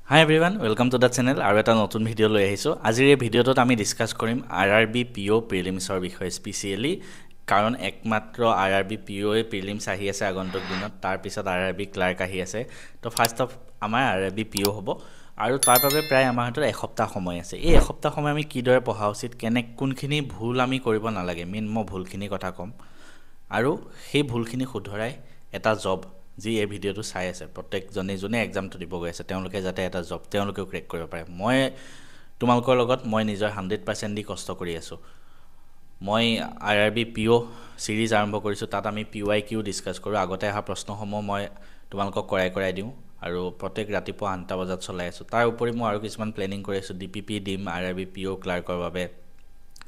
Hi everyone, welcome to the channel. আৰু এটা নতুন ভিডিও লৈ আহিছো। আজিৰ এই ভিডিওটোত আমি ডিসকাস কৰিম RRB PO প্ৰিলিমছৰ বিষয়ে স্পেশালি কাৰণ একমাত্ৰ RRB PO এ প্ৰিলিমছ আহি আছে আগন্তুক দিনত তাৰ পিছত RRB ক্লাৰ্ক আহি আছে। তো ফাৰ্স্ট অফ আমাৰ RRB PO হ'ব আৰু তাৰ বাবে প্ৰায় আমাৰ হাতত এসপ্তাহ সময় আছে। এই এসপ্তাহ সময় আমি কিদৰে পঢ়া উচিত কোনখিনি ভুল আমি কৰিব নালাগে মেইন মই ভুলখিনি কথা কম আৰু সেই ভুলখিনি শুধৰাই এটা জব যি এই ভিডিওটো চাই আছে প্ৰত্যেকজনে জনে এক্সামটো দিব গৈ আছে তেওঁলোকে যাতে এটা জব তেওঁলোকেও ক্ৰেক কৰিব পাৰে মই তোমালোকৰ লগত মই নিজৰ 100% দি কষ্ট কৰি আছো মই RRB PO সিৰিজ আৰম্ভ কৰিছো তাত আমি PYQ ডিসকাস কৰো আগতে অহা প্ৰশ্নসমূহ মই তোমালোকক কৰাই দিওঁ আৰু প্ৰত্যেক ৰাতিপুৱা 8টা বজাত চলাই আছো তাৰ উপৰি মই আৰু কিছুমান প্লেনিং কৰি আছো DPP দিম RRB PO ক্লাৰ্কৰ বাবে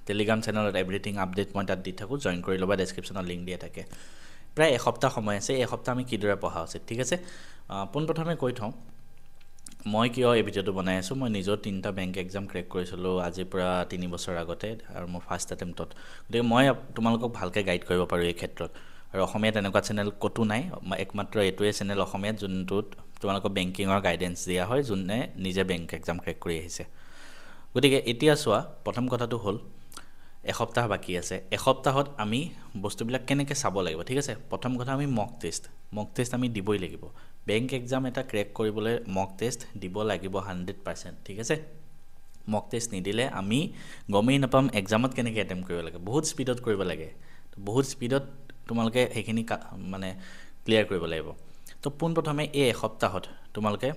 টেলিগ্ৰাম চেনেলত এভৰিথিং আপডেট মই তাত দি থাকো জয়েন কৰি লবা ডেসক্ৰিপচনত লিংক দিয়া থাকে প্ৰায় এসপ্তাহ সময় আছে এসপ্তাহ আমি কিদৰে পঢ়া উচিত ঠিক আছে পোনপ্ৰথমে কৈ থওঁ মই কিয় এই ভিডিওটো বনাই আছো মই নিজৰ 3টা বেংক এক্সাম ক্ৰেক কৰিছিলো আজি পৰা 3 বছৰ আগতে আৰু মোৰ ফাৰ্স্ট অটেম্পটত গতিকে মই তোমালোকক ভালকৈ গাইড কৰিব পাৰো এই ক্ষেত্ৰত আৰু অসমীয়া তেনেকুৱা চেনেল কতো নাই একমাত্ৰ এটোৱে চেনেল অসমীয়া যোনটোত তোমালোকক বেংকিংৰ গাইডেন্স দিয়া হয় যোনে নিজে বেংক এক্সাম ক্ৰেক কৰি আহিছে গতিকে এতিয়া চোৱা প্ৰথম কথাটো হ'ল এসপ্তাহ বাকি আছে এসপ্তাহত আমি বস্তুবিলাক কেনেকৈ চাব লাগিব ঠিক আছে প্ৰথম কথা আমি মক টেষ্ট আমি দিবই লাগিব বেংক এক্সাম এটা ক্ৰেক কৰিবলৈ মক টেষ্ট দিব লাগিব 100% ঠিক আছে মক টেষ্ট নিদিলে আমি গমেই নাপাম এক্সামত কেনেকৈ এটেম্প কৰিব লাগে বহুত স্পিডত কৰিব লাগে বহুত স্পিডত তোমালোকে সেইখিনি মানে ক্লিয়াৰ কৰিব লাগিব তো পোনপ্ৰথমে এই এসপ্তাহত তোমালোকে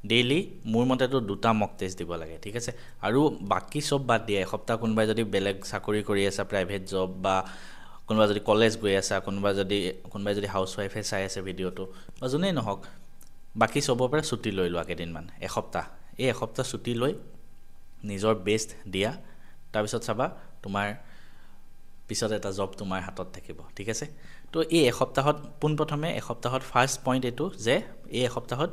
ডেইলি মোৰ মতেটো দুটা মক টেষ্ট দিব লাগে ঠিক আছে আৰু বাকি সব বাদ দিয়া এসপ্তাহ কোনবাই যদি বেলেগ চাকৰি কৰি আছে প্ৰাইভেট জব বা কোনবা যদি কলেজ গৈ আছে কোনবাই যদি হাউসৱাইফে চাই আছে ভিডিওটো বা জুনেই নহক বাকি সবৰ পৰা ছুটি লৈ লোৱা কেদিনমান এসপ্তাহ এই এসপ্তাহ ছুটি লৈ নিজৰ বেষ্ট দিয়া তাৰ পিছত চাবা তোমাৰ পিছত এটা জব তোমাৰ হাতত থাকিব ঠিক আছে তো এই এসপ্তাহত পোনপ্ৰথমে এসপ্তাহত ফাৰ্স্ট পইণ্ট এটো যে এই এসপ্তাহত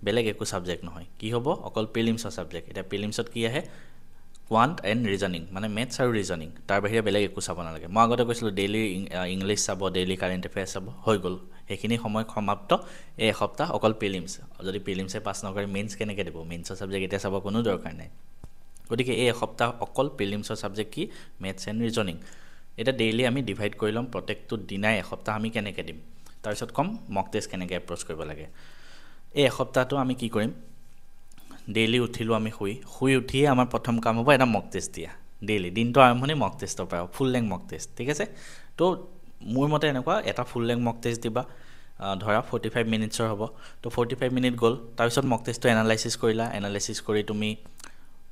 বেলেগ একো সাবজেক্ট নহয় কি হ'ব অকল প্ৰিলিমছৰ সাবজেক্ট এটা প্ৰিলিমছত কি আহে কোৱান্ট এণ্ড ৰিজনিং মানে মেথছ আৰু ৰিজনিং তাৰ বাহিৰে বেলেগ একো চাব নালাগে মই আগতে কৈছিলো ডেইলি ইংলিশ চাব ডেইলি কাৰেন্ট এফেয়াৰ্স চাব হৈ গল সেইখিনি সময় সমাপ্ত এই এসপ্তাহ অকল প্ৰিলিমছ যদি প্ৰিলিমছে পাছ নকৰে মেইনছ কেনেকৈ দিব মেইনছৰ সাবজেক্ট এটা চাব কোনো দৰকাৰ নাই গতিকে এই এসপ্তাহ অকল প্ৰিলিমছৰ সাবজেক্ট কি মেথছ এণ্ড ৰিজনিং এটা ডেইলি আমি ডিভাইড কৰি লম প্ৰত্যেকটো দিনাই এসপ্তাহ আমি কেনেকৈ দিম তাৰপিছত কম মক টেষ্ট কেনেকৈ এপ্ৰ'চ কৰিব লাগে এই এসপ্তাহটো আমি কি কৰিম ডেইলি উঠিলো আমি শুই উঠিয়ে আমাৰ প্ৰথম কাম হ'ব এটা মক টেষ্ট দিয়া ডেইলি দিনটো আৰম্ভণি মক টেষ্টৰ পৰা ফুল লেংথ মক টেষ্ট ঠিক আছে তো মোৰ মতে এনেকুৱা এটা ফুল লেংথ মক টেষ্ট দিবা ধৰা 45 মিনিটছৰ হ'ব তো 45 মিনিট গ'ল তাৰপিছত মক টেষ্টটো এনালাইসিস কৰিলা এনালাইসিস কৰি তুমি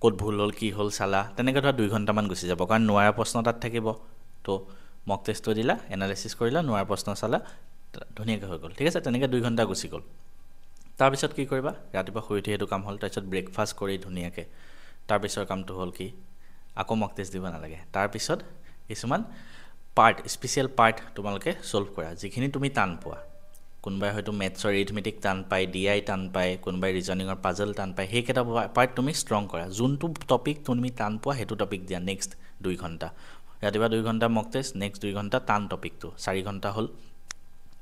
ক'ত ভুল হ'ল কি হ'ল চালা তেনেকৈ ধৰা 2 ঘণ্টামান গুচি যাব কাৰণ নোৱাৰা প্ৰশ্ন তাত থাকিব তো মক টেষ্টটো দিলা এনালাইসিস কৰিলা নোৱাৰা প্ৰশ্ন চালা ধুনীয়াকৈ হৈ গ'ল ঠিক আছে তেনেকৈ 2 ঘণ্টা গুচি গ'ল তাৰপিছত কি কৰিবা ৰাতিপুৱা শুই উঠি এটো কাম হ'ল তাৰপিছত ব্ৰেকফাষ্ট কৰি ধুনীয়াকৈ তাৰপিছৰ কামটো হ'ল কি আকৌ মক টেষ্ট দিব নালাগে তাৰপিছত কিছুমান পাৰ্ট স্পেশাল পাৰ্ট তোমালোকে সলভ কৰা যিখিনি তুমি টান পোৱা কোনবাই হয়তো মেথছৰ এৰিথমেটিক টান পায় ডিআই টান পায় কোনবাই ৰিজনিংৰ পাজল টান পায় সেইকেইটা পাৰ্ট তুমি ষ্ট্ৰং কৰা যোনটো টপিক তুমি টান পোৱা সেইটো টপিক দিয়া নেক্সট 2 ঘণ্টা ৰাতিপুৱা 2 ঘণ্টা মক টেষ্ট নেক্সট 2 ঘণ্টা টান টপিকটো 4 ঘণ্টা হ'ল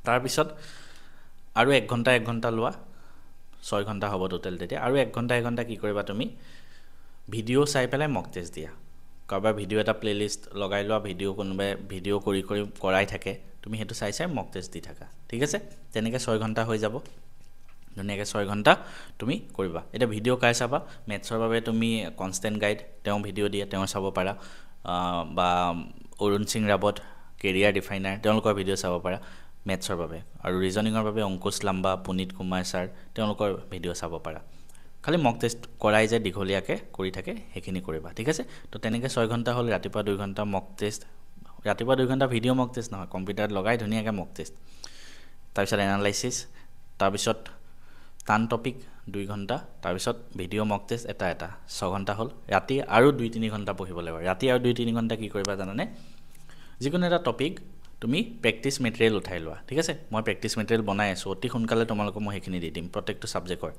তাৰপিছত আৰু 1 ঘণ্টা লোৱা 6 ঘণ্টা হ'ব টোটাল তেতিয়া আৰু 1 ঘণ্টা কি কৰিবা তুমি ভিডিও চাই পেলাই মক টেষ্ট দিয়া কাৰোবাৰ ভিডিও এটা প্লেলিষ্ট লগাই লোৱা ভিডিও কোনোবাই ভিডিও কৰি কৰাই থাকে তুমি হেতু চাই মক টেষ্ট দি থাকা ঠিক আছে তেনেকৈ 6 ঘণ্টা হৈ যাব ধুনীয়াকৈ 6 ঘণ্টা তুমি কৰিবা এটা ভিডিও কাই চাবা মেথছৰ বাবে তুমি কনষ্টেন্ট গাইড তেওঁ ভিডিও দিয়ে তেওঁ চাব পাৰা বা অৰুণ সিং ৰাৱত কেৰিয়াৰ ডিফাইনাৰ তেওঁলোকৰ ভিডিও চাব পাৰা মেথছৰ বাবে আৰু ৰিজনিংৰ বাবে অংকুশ লাম্বা পুনিত কুমাৰ ছাৰ তেওঁলোকৰ ভিডিও চাব পাৰা খালি মক টেষ্ট কৰাই যে দীঘলীয়াকৈ কৰি থাকে সেইখিনি কৰিবা ঠিক আছে তো তেনেকৈ 6 ঘণ্টা হ'ল ৰাতিপুৱা 2 ঘণ্টা মক টেষ্ট ৰাতিপুৱা 2 ঘণ্টা ভিডিও মক টেষ্ট নহয় কম্পিউটাৰত লগাই ধুনীয়াকৈ মক টেষ্ট তাৰপিছত এনালাইসিস তাৰপিছত টান টপিক 2 ঘণ্টা তাৰপিছত ভিডিও মক টেষ্ট এটা 6 ঘণ্টা হ'ল ৰাতি আৰু 2-3 ঘণ্টা পঢ়িব লাগিব ৰাতি আৰু 2-3 ঘণ্টা কি কৰিবা জানানে যিকোনো এটা টপিক তুমি প্ৰেক্টিস মেটেৰিয়েল উঠাই লোৱা ঠিক আছে মই প্ৰেক্টিস মেটেৰিয়েল বনাই আছো অতি সোনকালে তোমালোকক মই সেইখিনি দি দিম প্ৰত্যেকটো সাবজেক্টৰ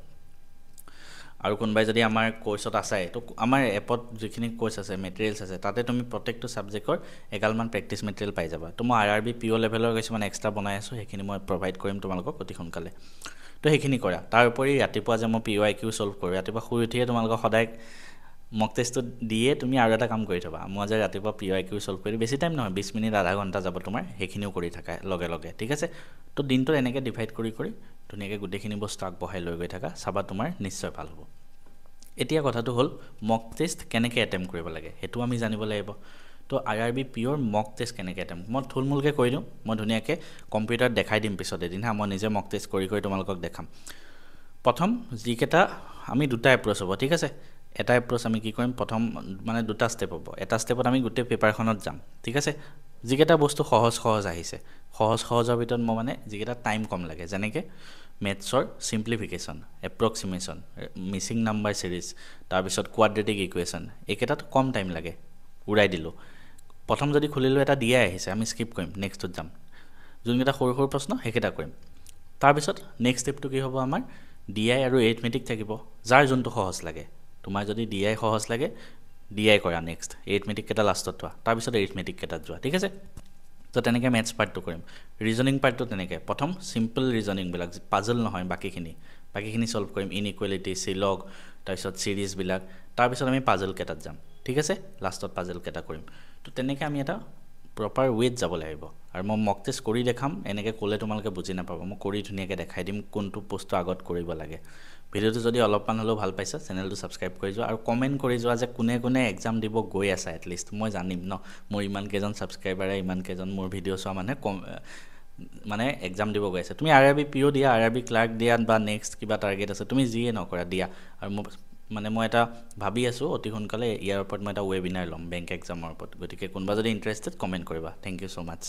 আৰু কোনবাই যদি আমাৰ কোৰ্সত আছে তো আমাৰ এপত যিখিনি কোৰ্স আছে মেটেৰিয়েলছ আছে তাতে তুমি প্ৰত্যেকটো সাবজেক্টৰ এগালমান প্ৰেক্টিস মেটেৰিয়েল পাই যাবা তো মই RRB PO লেভেলৰ কিছুমান এক্সট্ৰা বনাই আছো সেইখিনি মই প্ৰভাইড কৰিম তোমালোকক অতি সোনকালে তো সেইখিনি কৰা তাৰ উপৰি ৰাতিপুৱা যে মই PYQ সলভ কৰোঁ ৰাতিপুৱা শুই উঠিয়ে তোমালোকক সদায় মক টেষ্টটো দিয়ে তুমি আৰু এটা কাম কৰি থবা মই যে ৰাতিপুৱা PYQ সলভ কৰি বেছি টাইম নহয় 20 মিনিট আধা ঘণ্টা যাব তোমাৰ সেইখিনিও কৰি থাকা লগে লগে ঠিক আছে তো দিনটো এনেকৈ ডিভাইড কৰি ধুনীয়াকৈ গোটেইখিনি বস্তু আগবঢ়াই লৈ গৈ থাকা চাবা তোমাৰ নিশ্চয় ভাল হ'ব এতিয়া কথাটো হ'ল মক টেষ্ট কেনেকৈ এটেম্প কৰিব লাগে সেইটো আমি জানিব লাগিব তো IRB পিঅ'ৰ মক টেষ্ট কেনেকৈ এটেম্প মই থুলমূলকৈ কৈ দিওঁ মই ধুনীয়াকৈ কম্পিউটাৰত দেখাই দিম পিছত এদিন মই নিজে মক টেষ্ট কৰি তোমালোকক দেখাম প্ৰথম যিকেইটা আমি দুটা এপ্ৰ'চ হ'ব ঠিক আছে এটা এপ্ৰ'চ আমি কি কৰিম প্ৰথম মানে দুটা ষ্টেপ হ'ব এটা ষ্টেপত আমি গোটেই পেপাৰখনত যাম ঠিক আছে যিকেইটা বস্তু সহজ আহিছে সহজৰ ভিতৰত মই মানে যিকেইটা টাইম কম লাগে যেনেকৈ মেথছৰ সিম্পলিফিকেশ্যন এপ্ৰক্সিমেশ্যন মিছিং নাম্বাৰ সিৰিজ তাৰপিছত কোৱাড্ৰেটিক ইকুৱেশ্যন এইকেইটাত কম টাইম লাগে উৰাই দিলোঁ প্ৰথম যদি খুলিলোঁ এটা দিয়াই আহিছে আমি স্কিপ কৰিম নেক্সটত যাম যোনকেইটা সৰু প্ৰশ্ন সেইকেইটা কৰিম তাৰপিছত নেক্সট ষ্টেপটো কি হ'ব আমাৰ DI আৰু এৰিথমেটিক থাকিব যাৰ যোনটো সহজ লাগে তোমাৰ যদি DI সহজ লাগে DI কৰা নেক্সট এৰিথমেটিক কেইটা লাষ্টত থোৱা তাৰপিছত এৰিথমেটিক কেইটাত যোৱা ঠিক আছে তো তেনেকৈ মেথছ পাৰ্টটো কৰিম ৰিজনিং পাৰ্টটো তেনেকৈ প্ৰথম চিম্পল ৰিজনিংবিলাক পাজল নহয় বাকীখিনি সলভ কৰিম ইনইকুৱেলিটি চিলগ তাৰপিছত চিৰিজবিলাক তাৰপিছত আমি পাজল কেইটাত যাম ঠিক আছে লাষ্টত পাজল কেইটা কৰিম তো তেনেকৈ আমি এটা প্ৰপাৰ ৱেত যাব লাগিব আৰু মই মক টেষ্ট কৰি দেখাম এনেকৈ ক'লে তোমালোকে বুজি নাপাব মই কৰি ধুনীয়াকৈ দেখাই দিম কোনটো বস্তু আগত কৰিব লাগে ভিডিঅ'টো যদি অলপমান হ'লেও ভাল পাইছা চেনেলটো ছাবস্ক্ৰাইব কৰি যোৱা আৰু কমেণ্ট কৰি যোৱা যে কোনে এক্সাম দিব গৈ আছা এটলিষ্ট মই জানিম ন মোৰ ইমান কেইজন ছাবস্ক্ৰাইবাৰে ইমান কেইজন মোৰ ভিডিঅ' চোৱা মানে এক্সাম দিব গৈ আছে তুমি IRB PO দিয়া IRB ক্লাৰ্ক দিয়া বা নেক্সট কিবা টাৰ্গেট আছে তুমি যিয়ে নকৰা দিয়া আৰু মই এটা ভাবি আছোঁ অতি সোনকালে ইয়াৰ ওপৰত মই এটা ৱেবিনাৰ ল'ম বেংক এক্সামৰ ওপৰত গতিকে কোনোবা যদি ইণ্টাৰেষ্টেড কমেণ্ট কৰিবা থেংক ইউ ছ' মাছ